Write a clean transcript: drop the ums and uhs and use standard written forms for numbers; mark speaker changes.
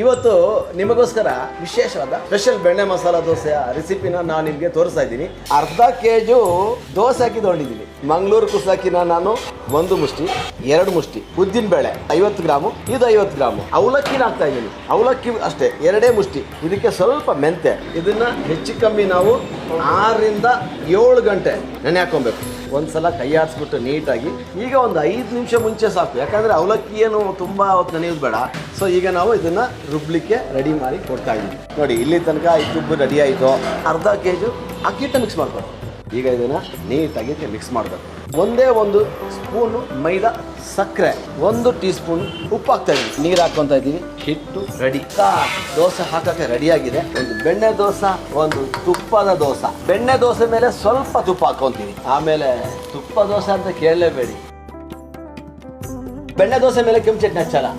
Speaker 1: ಇವತ್ತು ನಿಮಗೋಸ್ಕರ ವಿಶೇಷವಾದ ಸ್ಪೆಷಲ್ ಬೆಣ್ಣೆ ಮಸಾಲ ದೋಸೆಯ ರೆಸಿಪಿನ ನಾನು ನಿಮಗೆ ತೋರಿಸ್ತಾ ಇದ್ದೀನಿ. ಅರ್ಧ ಕೆಜಿ ದೋಸೆ ಹಾಕಿ ತಗೊಂಡಿದ್ದೀನಿ. ಮಂಗಳೂರು ಕುಸಕಿನ ನಾನು 1 ಮುಷ್ಟಿ, 2 ಮುಷ್ಟಿ, ಉದ್ದಿನ ಬೇಳೆ 50 ಗ್ರಾಮು, ಇದು 50 ಗ್ರಾಮು. ಅವಲಕ್ಕಿನ ಹಾಕ್ತಾ ಇದ್ದೀನಿ. ಅವಲಕ್ಕಿ ಅಷ್ಟೇ 2 ಮುಷ್ಟಿ. ಇದಕ್ಕೆ ಸ್ವಲ್ಪ ಮೆಂತೆ. ಇದನ್ನ ಹೆಚ್ಚು ಕಮ್ಮಿ ನಾವು 6 ರಿಂದ 7 ಗಂಟೆ ನೆನೆ ಹಾಕೊಬೇಕು. ಒಂದ್ಸಲ ಕೈ ಆಡಿಸ್ಬಿಟ್ಟು ನೀಟಾಗಿ ಈಗ ಒಂದು 5 ನಿಮಿಷ ಮುಂಚೆ ಸಾಕು, ಯಾಕಂದ್ರೆ ಅವಲಕ್ಕಿ ಏನು ತುಂಬಾ ಹೊತ್ತು ನೆನೆಯೋದು ಬೇಡ. ಸೊ ಈಗ ನಾವು ಇದನ್ನ ರುಬ್ಲಿಕ್ಕೆ ರೆಡಿ ಮಾಡಿ ಕೊಡ್ತಾ ಇದ್ದೀವಿ. ನೋಡಿ, ಇಲ್ಲಿ ತನಕ ರುಬ್ಬು ರೆಡಿ ಆಯಿತು. ಅರ್ಧ ಕೆಜಿ ಅಕ್ಕಿಟ್ಟ ಮಿಕ್ಸ್ ಮಾಡ್ಬೇಕು. ಈಗ ಇದನ್ನ ನೀಟಾಗಿ ಮಿಕ್ಸ್ ಮಾಡಬೇಕು. ಒಂದೇ 1 ಸ್ಪೂನು ಮೈದಾ, ಸಕ್ಕರೆ, 1 ಟೀ ಸ್ಪೂನ್ ಉಪ್ಪು ಹಾಕ್ತಾ ಇದ್ದೀವಿ. ನೀರು ಹಾಕ್ಕೊತಾ ಇದ್ದೀವಿ. ಹಿಟ್ಟು ರೆಡಿ. ದೋಸೆ ಹಾಕಕ್ಕೆ ರೆಡಿಯಾಗಿದೆ. ಒಂದು ಬೆಣ್ಣೆ ದೋಸೆ, ಒಂದು ತುಪ್ಪದ ದೋಸೆ. ಬೆಣ್ಣೆ ದೋಸೆ ಮೇಲೆ ಸ್ವಲ್ಪ ತುಪ್ಪ ಹಾಕೊಂತೀವಿ. ಆಮೇಲೆ ತುಪ್ಪ ದೋಸೆ ಅಂತ ಕೇಳಲೇಬೇಡಿ. ಬೆಣ್ಣೆ ದೋಸೆ ಮೇಲೆ ಕೆಂಪು ಚಟ್ನಿ ಹಚ್ಚಲ್ಲ.